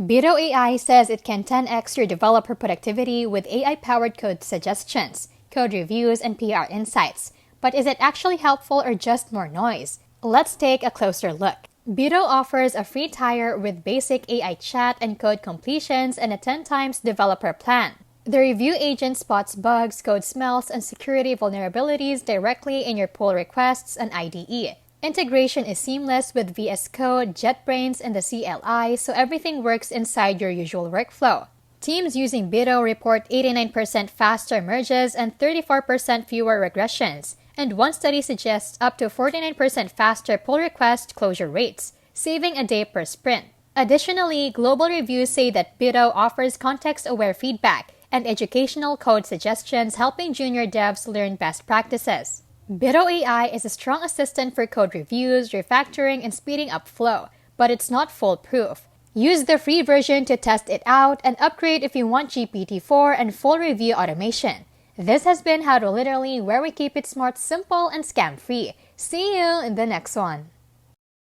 Bito AI says it can 10x your developer productivity with AI-powered code suggestions, code reviews, and PR insights. But is it actually helpful or just more noise? Let's take a closer look. Bito offers a free tier with basic AI chat and code completions and a 10 times developer plan. The review agent spots bugs, code smells, and security vulnerabilities directly in your pull requests and IDE. Integration is seamless with VS Code, JetBrains, and the CLI, so everything works inside your usual workflow. Teams using Bito report 89% faster merges and 34% fewer regressions, and one study suggests up to 49% faster pull request closure rates, saving a day per sprint. Additionally, global reviews say that Bito offers context-aware feedback and educational code suggestions, helping junior devs learn best practices. Bito AI is a strong assistant for code reviews, refactoring, and speeding up flow, but it's not foolproof. Use the free version to test it out and upgrade if you want GPT-4 and full review automation. This has been How to Literally, where we keep it smart, simple, and scam-free. See you in the next one.